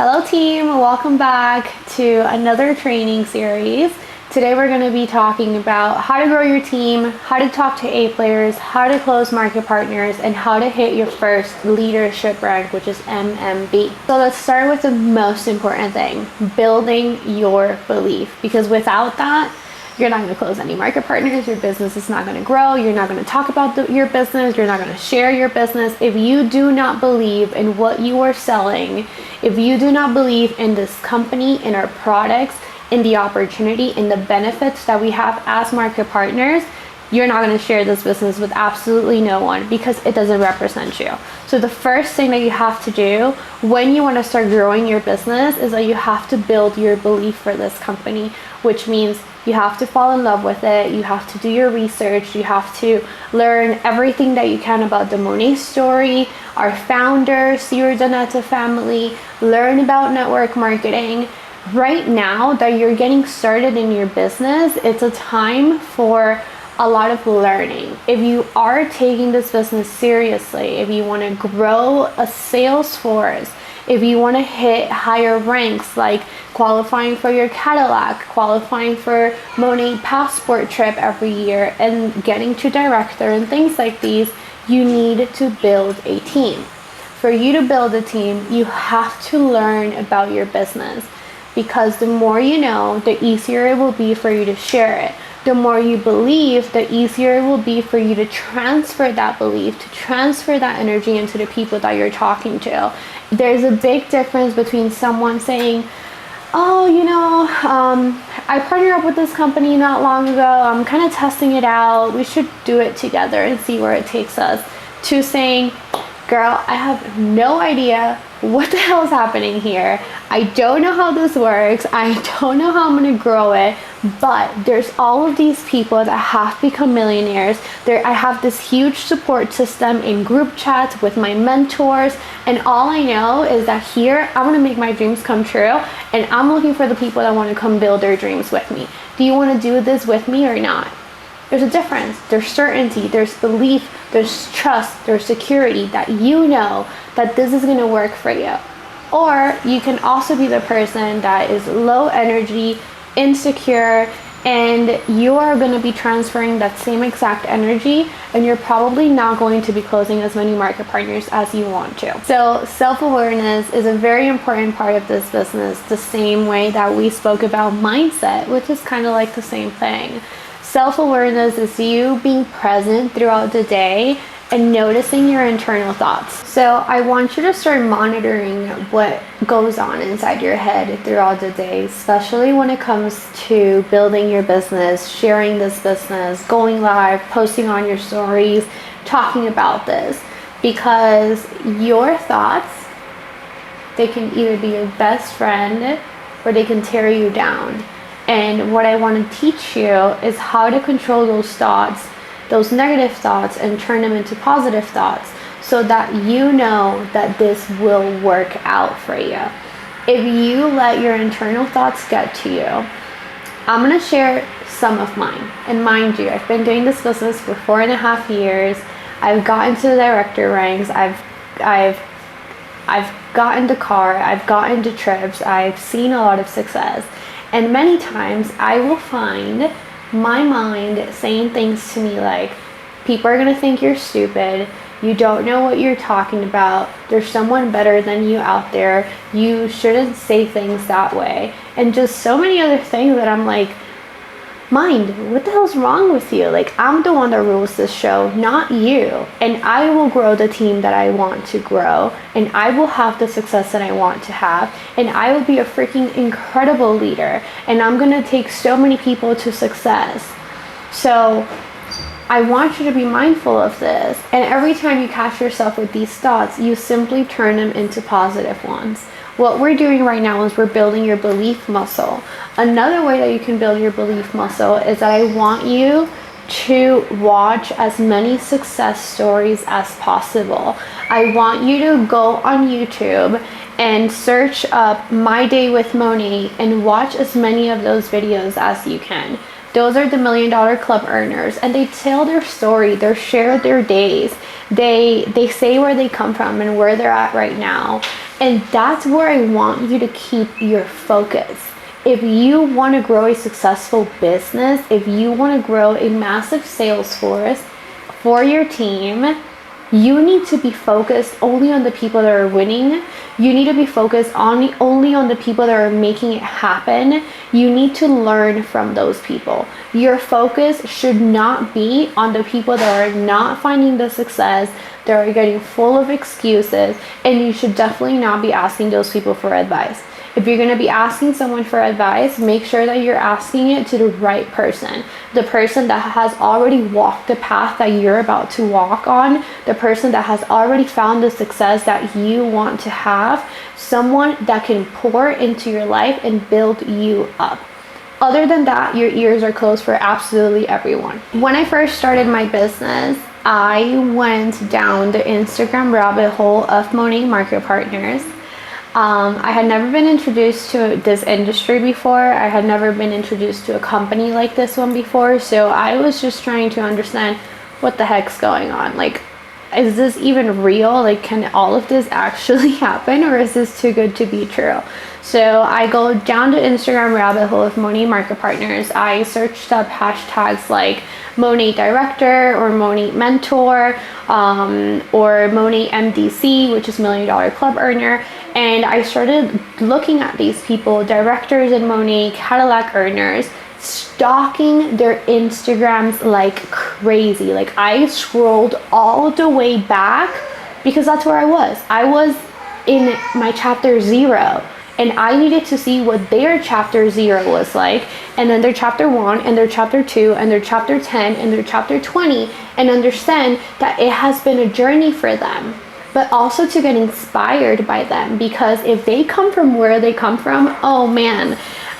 Hello team, welcome back to another training series. Today we're going to be talking about how to grow your team, how to talk to A players, how to close market partners, and how to hit your first leadership rank, which is MMB. So let's start with the most important thing, building your belief, because without that, you're not going to close any market partners, your business is not going to grow, you're not going to talk about your business, you're not going to share your business. If you do not believe in what you are selling, if you do not believe in this company, in our products, in the opportunity, in the benefits that we have as market partners, you're not going to share this business with absolutely no one because it doesn't represent you. So the first thing that you have to do when you want to start growing your business is that you have to build your belief for this company, which means you have to fall in love with it, you have to do your research, you have to learn everything that you can about the Monet story, our founder, Ciro Donetta family, learn about network marketing. Right now that you're getting started in your business, it's a time for a lot of learning. If you are taking this business seriously, if you want to grow a sales force, if you want to hit higher ranks like qualifying for your Cadillac, qualifying for Monet passport trip every year, and getting to director and things like these, you need to build a team. For you to build a team, you have to learn about your business, because the more you know, the easier it will be for you to share it. The more you believe, the easier it will be for you to transfer that belief, to transfer that energy into the people that you're talking to. There's a big difference between someone saying, oh, I partnered up with this company not long ago, I'm kind of testing it out, we should do it together and see where it takes us, to saying, girl, I have no idea what the hell is happening here. I don't know how this works. I don't know how I'm going to grow it, but there's all of these people that have become millionaires. I have this huge support system in group chats with my mentors, and all I know is that here I want to make my dreams come true, and I'm looking for the people that want to come build their dreams with me. Do you want to do this with me or not? There's a difference. There's certainty, there's belief, there's trust, there's security that you know that this is going to work for you. Or you can also be the person that is low energy, insecure, and you are going to be transferring that same exact energy, and you're probably not going to be closing as many market partners as you want to. So self-awareness is a very important part of this business, the same way that we spoke about mindset, which is kind of like the same thing. Self-awareness is you being present throughout the day and noticing your internal thoughts. So I want you to start monitoring what goes on inside your head throughout the day, especially when it comes to building your business, sharing this business, going live, posting on your stories, talking about this, because your thoughts, they can either be your best friend or they can tear you down. And what I want to teach you is how to control those thoughts, those negative thoughts, and turn them into positive thoughts, so that you know that this will work out for you. If you let your internal thoughts get to you, I'm going to share some of mine. And mind you, I've been doing this business for 4.5 years. I've gotten to the director ranks. I've gotten to car. I've gotten to trips. I've seen a lot of success. And many times I will find my mind saying things to me like, people are going to think you're stupid, you don't know what you're talking about, there's someone better than you out there, you shouldn't say things that way, and just so many other things that I'm like, mind, what the hell's wrong with you? Like, I'm the one that rules this show, not you. And I will grow the team that I want to grow, and I will have the success that I want to have, and I will be a freaking incredible leader, and I'm gonna take so many people to success. So I want you to be mindful of this, and every time you catch yourself with these thoughts, you simply turn them into positive ones. What we're doing right now is we're building your belief muscle. Another way that you can build your belief muscle is that I want you to watch as many success stories as possible. I want you to go on YouTube and search up My Day with Monet and watch as many of those videos as you can. Those are the $1 million club earners, and they tell their story, they share their days, they say where they come from and where they're at right now. And that's where I want you to keep your focus. If you want to grow a successful business, if you want to grow a massive sales force for your team, you need to be focused only on the people that are winning. You need to be focused only on the people that are making it happen. You need to learn from those people. Your focus should not be on the people that are not finding the success, that are getting full of excuses, and you should definitely not be asking those people for advice. If you're going to be asking someone for advice, make sure that you're asking it to the right person. The person that has already walked the path that you're about to walk on. The person that has already found the success that you want to have. Someone that can pour into your life and build you up. Other than that, your ears are closed for absolutely everyone. When I first started my business, I went down the Instagram rabbit hole of Monat Market Partners. I had never been introduced to this industry before. I had never been introduced to a company like this one before. So I was just trying to understand what the heck's going on. Like, is this even real? Like, can all of this actually happen, or is this too good to be true? So I go down the Instagram rabbit hole of Monat Market Partners. I searched up hashtags like Monat Director or Monat Mentor or Monat MDC, which is $1 Million Club Earner. And I started looking at these people, directors in Monat, Cadillac earners, stalking their Instagrams like crazy. Like, I scrolled all the way back because that's where I was. I was in my chapter 0. And I needed to see what their chapter 0 was like, and then their chapter 1, and their chapter 2, and their chapter 10, and their chapter 20, and understand that it has been a journey for them, but also to get inspired by them. Because if they come from where they come from, oh man,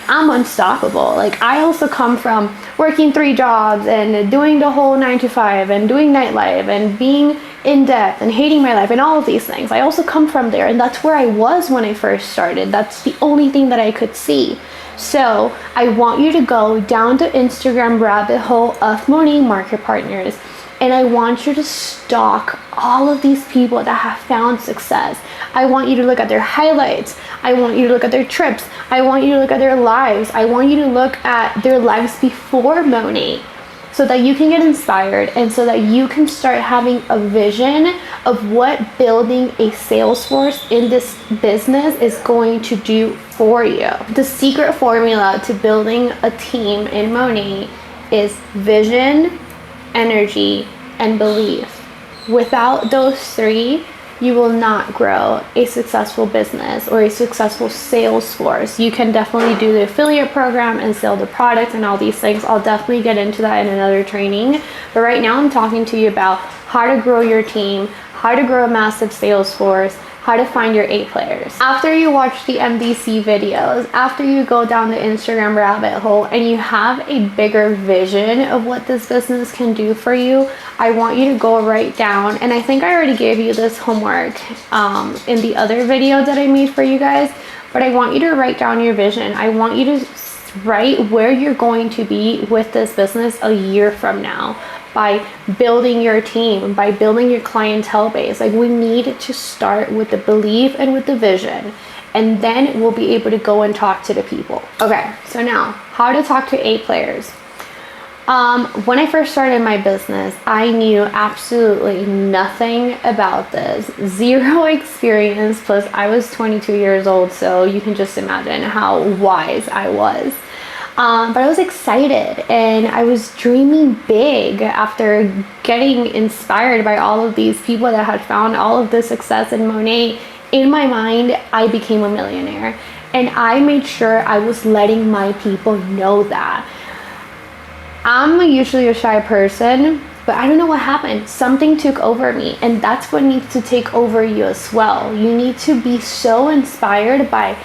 I'm unstoppable. Like, I also come from working 3 jobs and doing the whole 9 to 5 and doing nightlife and being in debt and hating my life and all of these things. I also come from there, and that's where I was when I first started. That's the only thing that I could see. So I want you to go down the Instagram rabbit hole of Monat Market Partners, and I want you to stalk all of these people that have found success. I want you to look at their highlights. I want you to look at their trips. I want you to look at their lives. I want you to look at their lives before Monat, so that you can get inspired and so that you can start having a vision of what building a sales force in this business is going to do for you. The secret formula to building a team in Monat is vision, energy, and belief. Without those 3, you will not grow a successful business or a successful sales force. You can definitely do the affiliate program and sell the product and all these things. I'll definitely get into that in another training. But right now I'm talking to you about how to grow your team, how to grow a massive sales force, how to find your A players. After you watch the MDC videos, after you go down the Instagram rabbit hole and you have a bigger vision of what this business can do for you, I want you to go right down, and I think I already gave you this homework in the other video that I made for you guys, but I want you to write down your vision. I want you to write where you're going to be with this business a year from now, by building your team, by building your clientele base. Like, we need to start with the belief and with the vision, and then we'll be able to go and talk to the people. Okay, so now how to talk to A players. When I first started my business, I knew absolutely nothing about this. 0 experience, plus I was 22 years old, so you can just imagine how wise I was. But I was excited and I was dreaming big after getting inspired by all of these people that had found all of this success in Monat. In my mind, I became a millionaire, and I made sure I was letting my people know that. I'm usually a shy person, but I don't know what happened. Something took over me, and that's what needs to take over you as well. You need to be so inspired by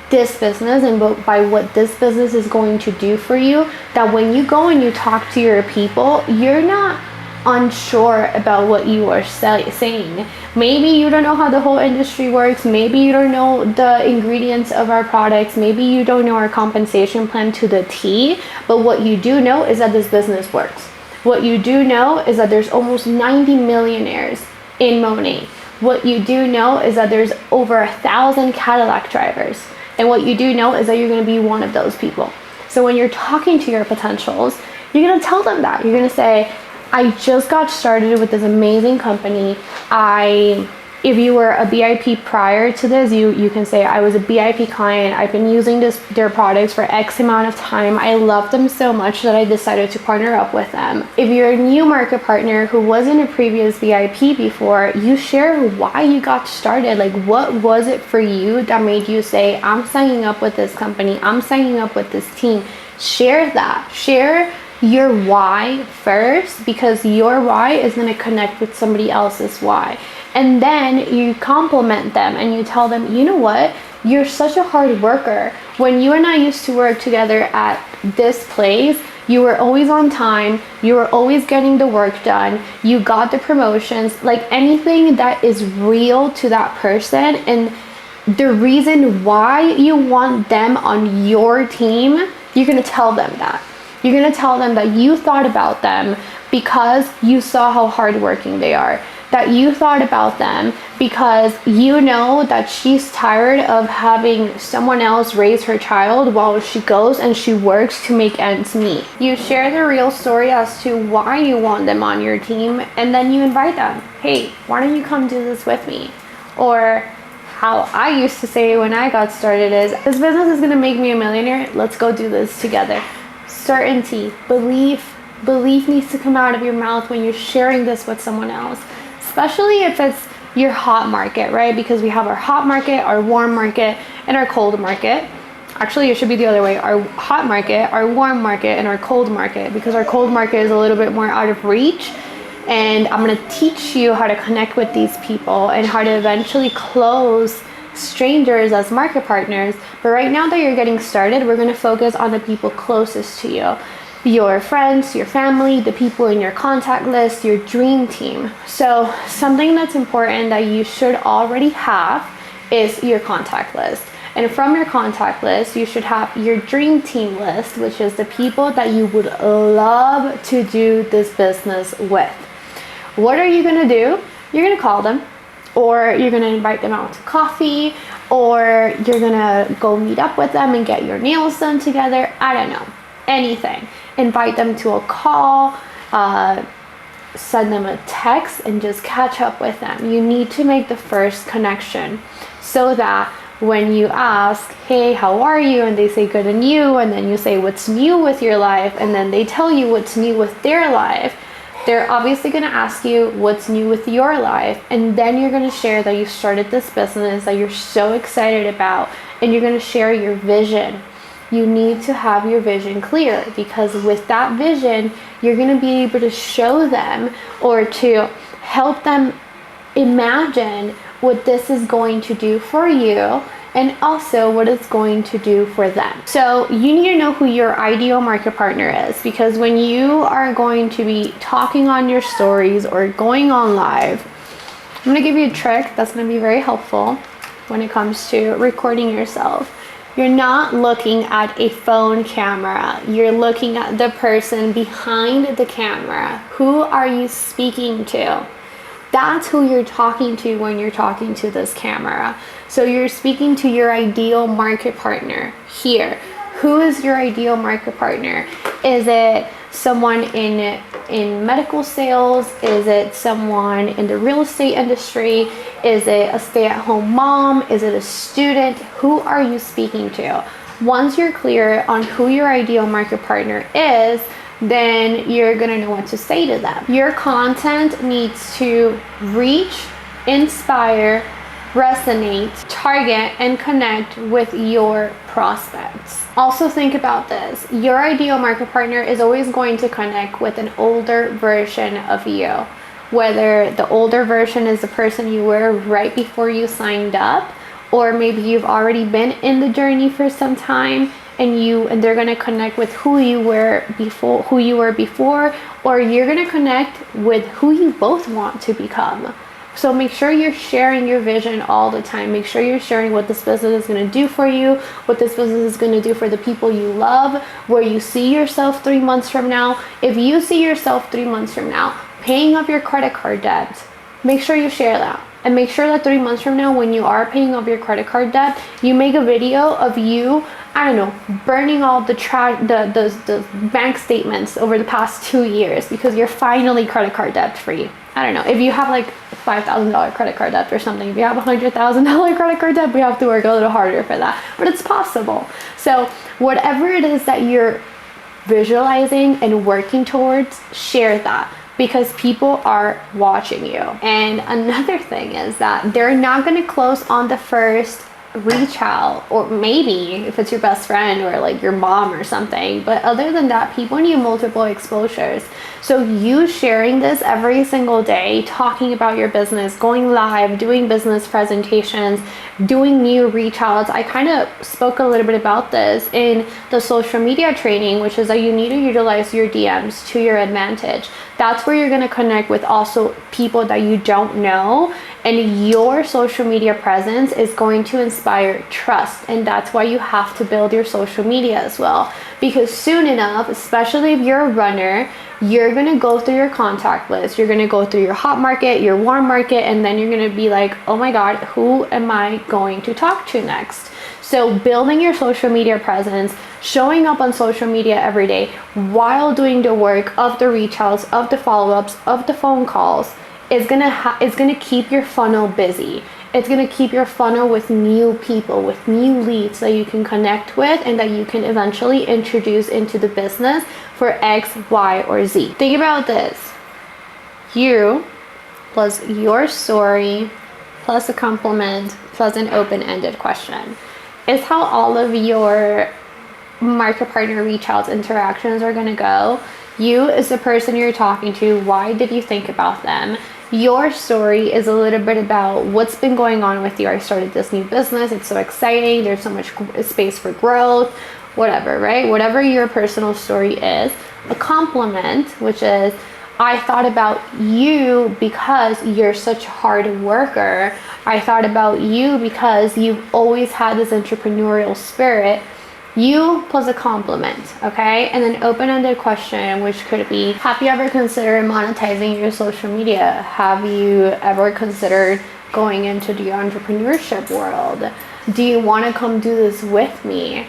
this business and by what this business is going to do for you, that when you go and you talk to your people, you're not unsure about what you are saying. Maybe you don't know how the whole industry works. Maybe you don't know the ingredients of our products. Maybe you don't know our compensation plan to the T. But what you do know is that this business works. What you do know is that there's almost 90 millionaires in Monat. What you do know is that there's over 1,000 Cadillac drivers. And what you do know is that you're going to be one of those people. So when you're talking to your potentials, you're going to tell them that. You're going to say, I just got started with this amazing company. If you were a BIP prior to this, you can say, I was a BIP client. I've been using their products for X amount of time. I love them so much that I decided to partner up with them. If you're a new market partner who wasn't a previous BIP before, you share why you got started. Like, what was it for you that made you say, I'm signing up with this company, I'm signing up with this team? Share that. Share your why first, because your why is going to connect with somebody else's why. And then you compliment them and you tell them, you know what? You're such a hard worker. When you and I used to work together at this place, you were always on time. You were always getting the work done. You got the promotions, like anything that is real to that person. And the reason why you want them on your team, you're going to tell them that. You're going to tell them that you thought about them because you saw how hardworking they are. That you thought about them because you know that she's tired of having someone else raise her child while she goes and she works to make ends meet. You share the real story as to why you want them on your team, and then you invite them. Hey, why don't you come do this with me? Or how I used to say when I got started is, this business is going to make me a millionaire. Let's go do this together. Certainty, belief needs to come out of your mouth when you're sharing this with someone else. Especially if it's your hot market, right? Because we have our hot market, our warm market, and our cold market. Actually, it should be the other way. Our hot market, our warm market, and our cold market. Because our cold market is a little bit more out of reach. And I'm going to teach you how to connect with these people and how to eventually close strangers as market partners. But right now that you're getting started, we're going to focus on the people closest to you. Your friends, your family, the people in your contact list, your dream team. So something that's important that you should already have is your contact list. And from your contact list, you should have your dream team list, which is the people that you would love to do this business with. What are you going to do? You're going to call them, or you're going to invite them out to coffee, or you're going to go meet up with them and get your nails done together. I don't know. Anything. Invite them to a call, send them a text, and just catch up with them. You need to make the first connection so that when you ask, hey, how are you? And they say good, and you, and then you say what's new with your life, and then they tell you what's new with their life. They're obviously going to ask you what's new with your life, and then you're going to share that you started this business that you're so excited about, and you're going to share your vision. You need to have your vision clear, because with that vision, you're going to be able to show them or to help them imagine what this is going to do for you and also what it's going to do for them. So you need to know who your ideal market partner is, because when you are going to be talking on your stories or going on live, I'm going to give you a trick that's going to be very helpful when it comes to recording yourself. You're not looking at a phone camera. You're looking at the person behind the camera. Who are you speaking to? That's who you're talking to when you're talking to this camera. So you're speaking to your ideal market partner here. Who is your ideal market partner? Is it someone in medical sales? Is it someone in the real estate industry? Is it a stay-at-home mom? Is it a student? Who are you speaking to? Once you're clear on who your ideal market partner is, then you're gonna know what to say to them. Your content needs to reach, inspire, resonate, target, and connect with your prospects. Also think about this. Your ideal market partner is always going to connect with an older version of you. Whether the older version is the person you were right before you signed up, or maybe you've already been in the journey for some time and they're going to connect with who you were before, or you're going to connect with who you both want to become. So make sure you're sharing your vision all the time. Make sure you're sharing what this business is going to do for you, what this business is going to do for the people you love, where you see yourself 3 months from now. If you see yourself 3 months from now paying off your credit card debt, make sure you share that. And make sure that 3 months from now, when you are paying off your credit card debt, you make a video of you, I don't know, burning all the bank statements over the past 2 years because you're finally credit card debt free. I don't know, if you have like $5,000 credit card debt or something, if you have $100,000 credit card debt, we have to work a little harder for that, but it's possible. So whatever it is that you're visualizing and working towards, share that, because people are watching you. And another thing is that they're not going to close on the first reach out, or maybe if it's your best friend or like your mom or something, but other than that, people need multiple exposures. So you sharing this every single day, talking about your business, going live, doing business presentations, doing new reach outs. I kind of spoke a little bit about this in the social media training, which is that you need to utilize your DMs to your advantage. That's where you're going to connect with also people that you don't know, and your social media presence is going to inspire trust. And that's why you have to build your social media as well, because soon enough, especially if you're a runner, you're going to go through your contact list, you're going to go through your hot market, your warm market, and then you're going to be like, oh my God, who am I going to talk to next? So building your social media presence, showing up on social media every day while doing the work of the reach outs, of the follow-ups, of the phone calls, is gonna keep your funnel busy. It's gonna keep your funnel with new people, with new leads that you can connect with and that you can eventually introduce into the business for X, Y, or Z. Think about this. You plus your story plus a compliment plus an open-ended question is how all of your market partner reach outs interactions are going to go. You as the person you're talking to, why did you think about them? Your story is a little bit about what's been going on with you. I started this new business, it's so exciting, there's so much space for growth, whatever, right? Whatever your personal story is. A compliment, which is, I thought about you because you're such a hard worker. I thought about you because you've always had this entrepreneurial spirit. You plus a compliment, okay? And an open-ended question, which could be, have you ever considered monetizing your social media? Have you ever considered going into the entrepreneurship world? Do you want to come do this with me?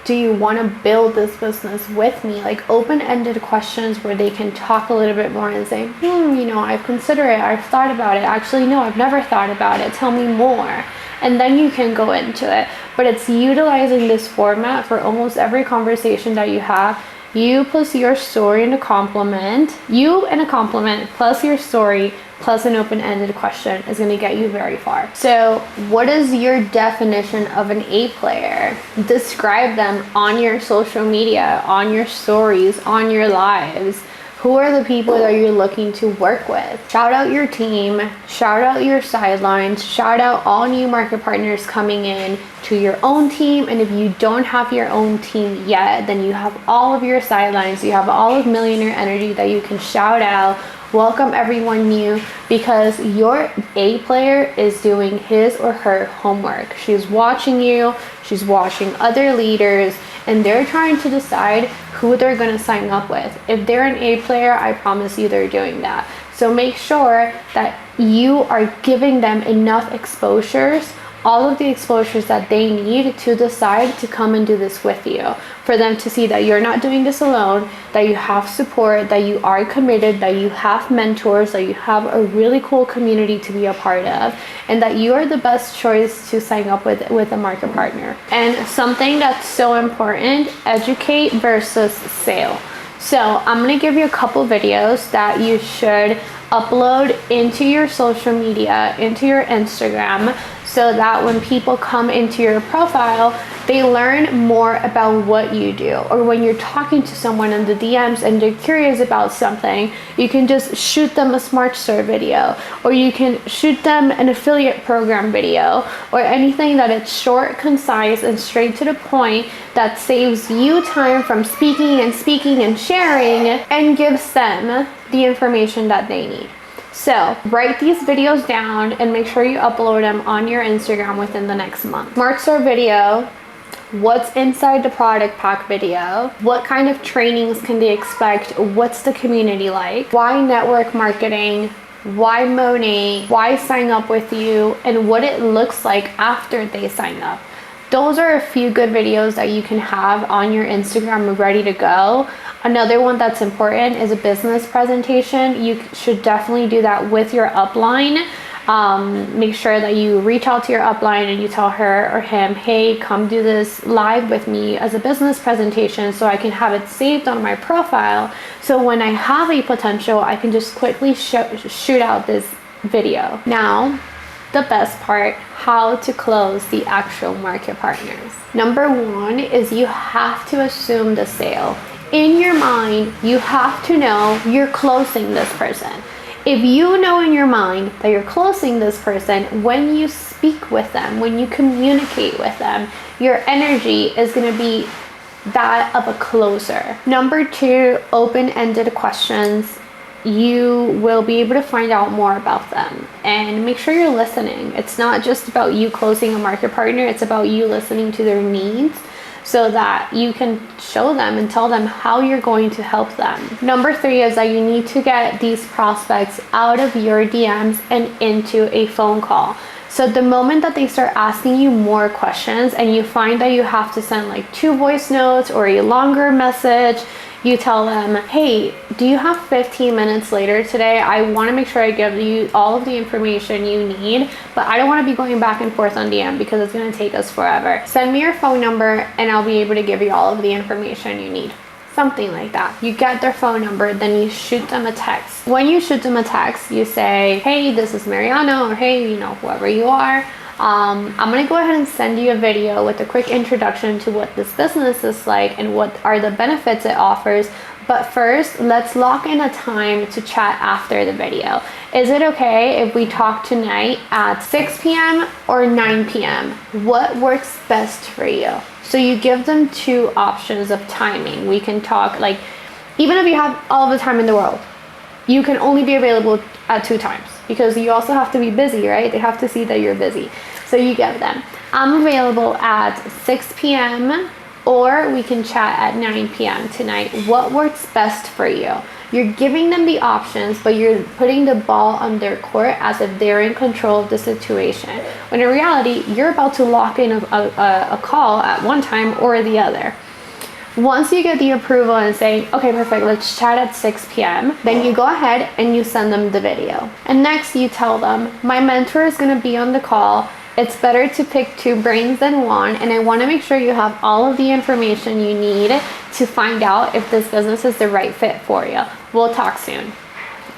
Do you want to build this business with me? Like open-ended questions where they can talk a little bit more and say, I've considered it, I've thought about it. Actually, no, I've never thought about it. Tell me more. And then you can go into it. But it's utilizing this format for almost every conversation that you have. You plus your story and a compliment, you and a compliment plus your story plus an open-ended question is going to get you very far. So what is your definition of an A player? Describe them on your social media, on your stories, on your lives. Who are the people that you're looking to work with? Shout out your team, shout out your sidelines, shout out all new market partners coming in to your own team. And if you don't have your own team yet, then you have all of your sidelines, you have all of Millionaire Energy that you can shout out. Welcome everyone new, because your A player is doing his or her homework. She's watching you, she's watching other leaders, and they're trying to decide who they're going to sign up with. If they're an A player, I promise you they're doing that. So make sure that you are giving them enough exposures, all of the exposures that they need to decide to come and do this with you, for them to see that you're not doing this alone, that you have support, that you are committed, that you have mentors, that you have a really cool community to be a part of, and that you are the best choice to sign up with a market partner. And something that's so important, educate versus sale. So I'm going to give you a couple videos that you should upload into your social media, into your Instagram, so that when people come into your profile, they learn more about what you do. Or when you're talking to someone in the DMs and they're curious about something, you can just shoot them a Smart Store video, or you can shoot them an affiliate program video, or anything that it's short, concise, and straight to the point, that saves you time from speaking and sharing, and gives them the information that they need. So write these videos down and make sure you upload them on your Instagram within the next month. Smart Store video, what's inside the product pack video, what kind of trainings can they expect, what's the community like, why network marketing, why Monat, why sign up with you, and what it looks like after they sign up. Those are a few good videos that you can have on your Instagram ready to go. Another one that's important is a business presentation. You should definitely do that with your upline. Make sure that you reach out to your upline and you tell her or him, hey, come do this live with me as a business presentation so I can have it saved on my profile. So when I have a potential, I can just quickly shoot out this video. Now, the best part, how to close the actual market partners. Number one is you have to assume the sale. In your mind, you have to know you're closing this person. If you know in your mind that you're closing this person, when you speak with them, when you communicate with them, your energy is going to be that of a closer. Number two, open-ended questions. You will be able to find out more about them, and make sure you're listening. It's not just about you closing a market partner, it's about you listening to their needs so that you can show them and tell them how you're going to help them. Number three is that you need to get these prospects out of your DMs and into a phone call. So the moment that they start asking you more questions and you find that you have to send like 2 voice notes or a longer message, you tell them, hey, do you have 15 minutes later today? I want to make sure I give you all of the information you need, but I don't want to be going back and forth on DM because it's going to take us forever. Send me your phone number and I'll be able to give you all of the information you need. Something like that. You get their phone number, then you shoot them a text. When you shoot them a text, you say, hey, this is Mariana, or hey, you know, whoever you are. I'm gonna go ahead and send you a video with a quick introduction to what this business is like and what are the benefits it offers. But first, let's lock in a time to chat after the video. Is it okay if we talk tonight at 6 p.m. or 9 p.m.? What works best for you? So you give them 2 options of timing. We can talk, like, even if you have all the time in the world, you can only be available at 2 times because you also have to be busy, right? They have to see that you're busy. So you give them, I'm available at 6 p.m. or we can chat at 9 p.m. tonight. What works best for you? You're giving them the options, but you're putting the ball on their court as if they're in control of the situation. When in reality, you're about to lock in a call at one time or the other. Once you get the approval and say, okay, perfect, let's chat at 6 p.m., then you go ahead and you send them the video. And next you tell them, my mentor is gonna be on the call. It's better to pick 2 brains than 1, and I wanna make sure you have all of the information you need to find out if this business is the right fit for you. We'll talk soon.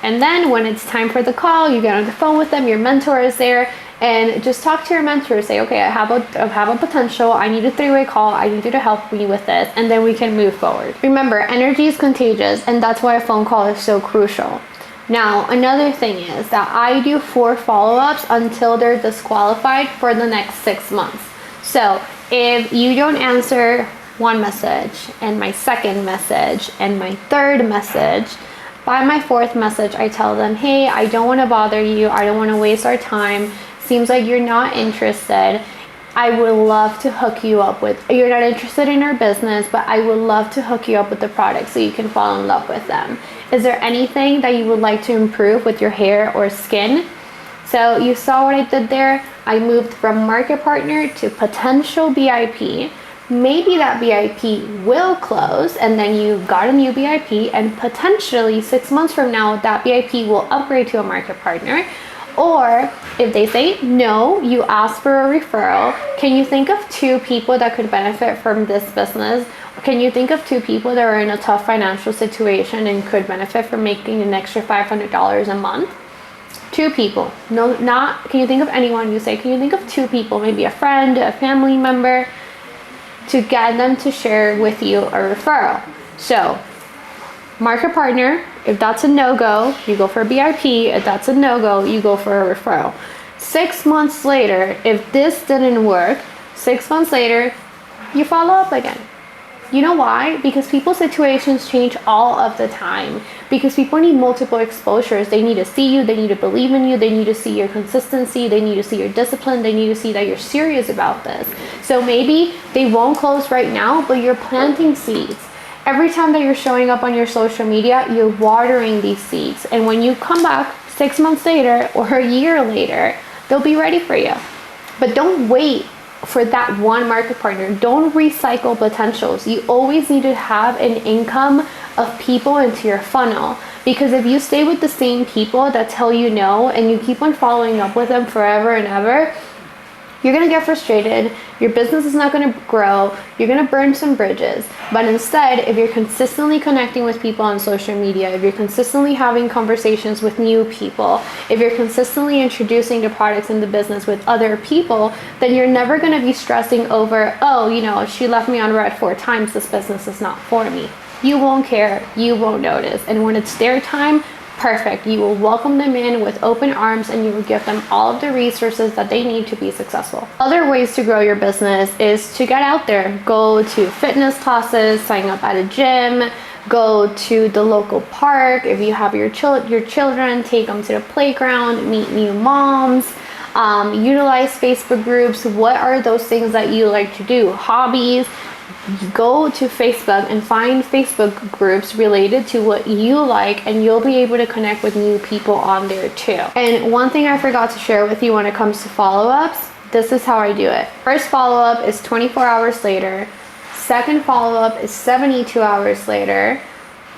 And then when it's time for the call, you get on the phone with them, your mentor is there, and just talk to your mentor. Say, okay, I have a potential, I need a 3-way call, I need you to help me with this, and then we can move forward. Remember, energy is contagious, and that's why a phone call is so crucial. Now, another thing is that I do 4 follow-ups until they're disqualified for the next 6 months. So if you don't answer 1 message, and my 2nd message, and my 3rd message, by my 4th message, I tell them, hey, I don't want to bother you, I don't want to waste our time, seems like you're not interested. I would love to hook you up with, you're not interested in our business, but I would love to hook you up with the product so you can fall in love with them. Is there anything that you would like to improve with your hair or skin? So you saw what I did there. I moved from market partner to potential BIP. Maybe that BIP will close and then you got a new BIP, and potentially 6 months from now, that BIP will upgrade to a market partner. Or if they say no, you ask for a referral. Can you think of 2 people that could benefit from this business? Can you think of 2 people that are in a tough financial situation and could benefit from making an extra $500 a month? 2 people. No, not, can you think of anyone? You say, can you think of 2 people, maybe a friend, a family member, to get them to share with you a referral. So market partner, if that's a no-go, you go for a BIP. If that's a no-go, you go for a referral. 6 months later, if this didn't work, 6 months later, you follow up again. You know why? Because people's situations change all of the time. Because people need multiple exposures. They need to see you, they need to believe in you, they need to see your consistency, they need to see your discipline, they need to see that you're serious about this. So maybe they won't close right now, but you're planting seeds. Every time that you're showing up on your social media, you're watering these seeds. And when you come back 6 months later or a year later, they'll be ready for you. But don't wait for that one market partner. Don't recycle potentials. You always need to have an income of people into your funnel, because if you stay with the same people that tell you no and you keep on following up with them forever and ever, you're gonna get frustrated, your business is not gonna grow, you're gonna burn some bridges. But instead, if you're consistently connecting with people on social media, if you're consistently having conversations with new people, if you're consistently introducing the products in the business with other people, then you're never gonna be stressing over, oh, you know, she left me on red 4 times, this business is not for me. You won't care, you won't notice. And when it's their time, perfect. You will welcome them in with open arms and you will give them all of the resources that they need to be successful. Other ways to grow your business is to get out there. Go to fitness classes, sign up at a gym, go to the local park. If you have your children, take them to the playground, meet new moms, utilize Facebook groups. What are those things that you like to do? Hobbies. Go to Facebook and find Facebook groups related to what you like, and you'll be able to connect with new people on there too. And one thing I forgot to share with you when it comes to follow-ups, this is how I do it. First follow-up is 24 hours later. Second follow-up is 72 hours later.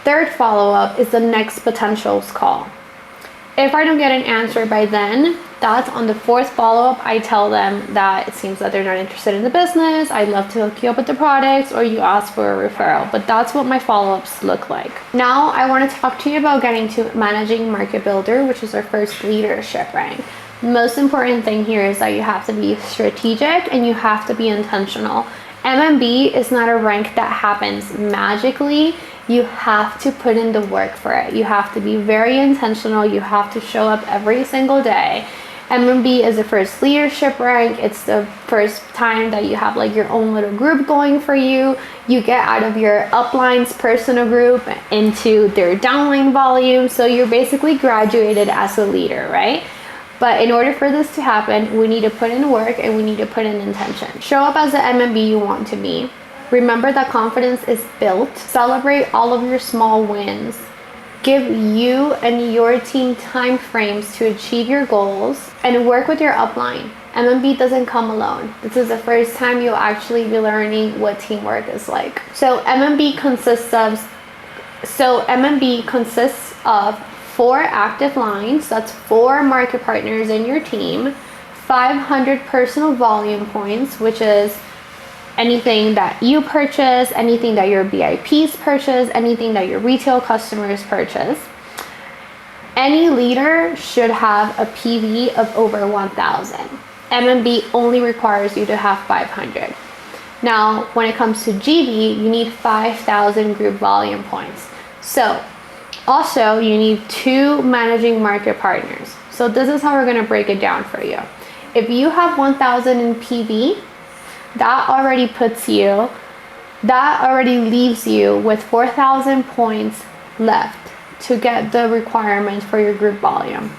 Third follow-up is the next potentials call. If I don't get an answer by then, that's on the 4th follow-up. I tell them that it seems that they're not interested in the business. I'd love to hook you up with the products, or you ask for a referral. But that's what my follow-ups look like. Now I want to talk to you about getting to managing market builder, which is our first leadership rank. The most important thing here is that you have to be strategic and you have to be intentional. MMB is not a rank that happens magically. You have to put in the work for it. You have to be very intentional. You have to show up every single day. MMB is the first leadership rank. It's the first time that you have like your own little group going for you. You get out of your upline's personal group into their downline volume. So you're basically graduated as a leader, right? But in order for this to happen, we need to put in work and we need to put in intention. Show up as the MMB you want to be. Remember that confidence is built. Celebrate all of your small wins. Give you and your team time frames to achieve your goals, and work with your upline. MMB doesn't come alone. This is the first time you'll actually be learning what teamwork is like. So MMB consists of 4 active lines. That's 4 market partners in your team, 500 personal volume points, which is anything that you purchase, anything that your VIPs purchase, anything that your retail customers purchase. Any leader should have a PV of over 1,000. MMB only requires you to have 500. Now, when it comes to GV, you need 5,000 group volume points. So, also, you need 2 managing market partners. So this is how we're gonna break it down for you. If you have 1,000 in PV, that already leaves you with 4,000 points left to get the requirement for your group volume.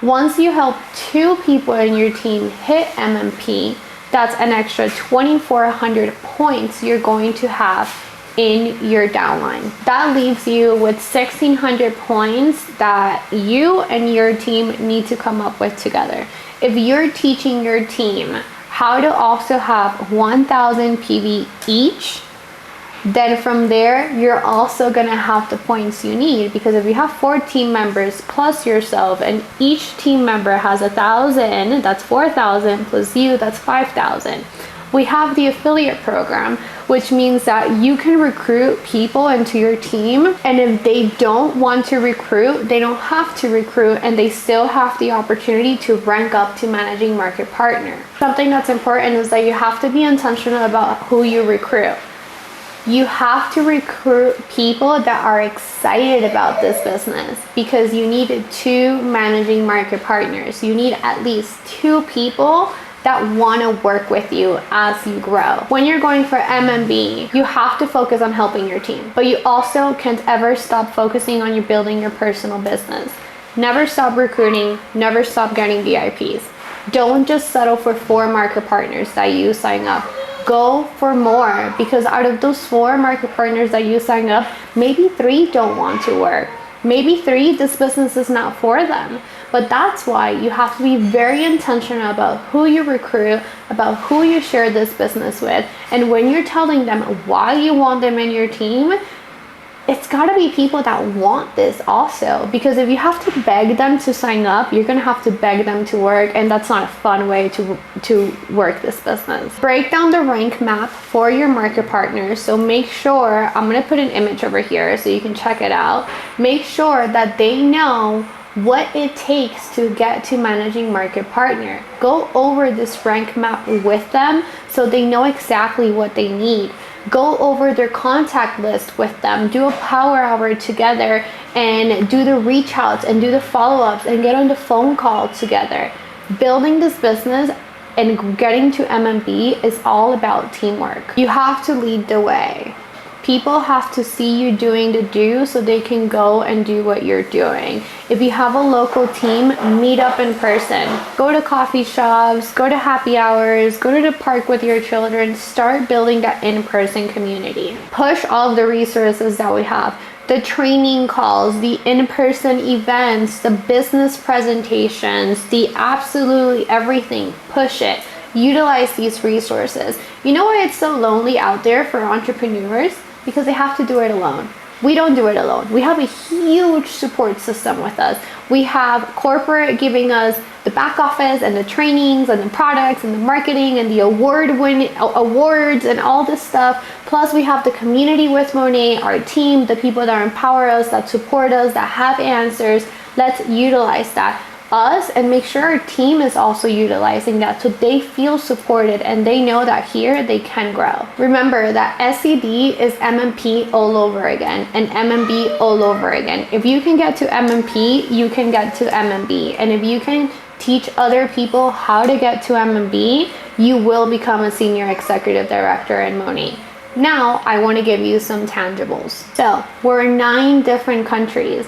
Once you help 2 people in your team hit MMP, that's an extra 2,400 points you're going to have in your downline. That leaves you with 1,600 points that you and your team need to come up with together. If you're teaching your team how to also have 1,000 PV each, then from there, you're also gonna have the points you need, because if you have 4 team members plus yourself and each team member has 1,000, that's 4,000 plus you, that's 5,000. We have the affiliate program, which means that you can recruit people into your team, and if they don't want to recruit, they don't have to recruit, and they still have the opportunity to rank up to managing market partner. Something that's important is that you have to be intentional about who you recruit. You have to recruit people that are excited about this business, because you need 2 managing market partners. You need at least 2 people that want to work with you as you grow. When you're going for MMB, you have to focus on helping your team, but you also can't ever stop focusing on you building your personal business. Never stop recruiting, never stop getting VIPs. Don't just settle for 4 market partners that you sign up. Go for more, because out of those 4 market partners that you sign up, maybe 3 don't want to work. Maybe 3, this business is not for them. But that's why you have to be very intentional about who you recruit, about who you share this business with. And when you're telling them why you want them in your team, it's got to be people that want this also, because if you have to beg them to sign up, you're going to have to beg them to work, and that's not a fun way to work this business. Break down the rank map for your market partners. So make sure, I'm going to put an image over here so you can check it out. Make sure that they know what it takes to get to managing market partner. Go over this rank map with them so they know exactly what they need. Go over their contact list with them. Do a power hour together and do the reach outs and do the follow-ups and get on the phone call together. Building this business and getting to MMB is all about teamwork. You have to lead the way. People have to see you doing the do so they can go and do what you're doing. If you have a local team, meet up in person. Go to coffee shops, go to happy hours, go to the park with your children. Start building that in-person community. Push all of the resources that we have. The training calls, the in-person events, the business presentations, the absolutely everything. Push it. Utilize these resources. You know why it's so lonely out there for entrepreneurs? Because they have to do it alone. We don't do it alone. We have a huge support system with us. We have corporate giving us the back office and the trainings and the products and the marketing and the awards and all this stuff. Plus we have the community with Monet, our team, the people that empower us, that support us, that have answers. Let's utilize that. Us, and make sure our team is also utilizing that so they feel supported and they know that here they can grow. Remember that SCD is MMP all over again and MMB all over again. If you can get to MMP, you can get to MMB. And if you can teach other people how to get to MMB, you will become a senior executive director in Monet. Now, I want to give you some tangibles. So, we're in 9 different countries.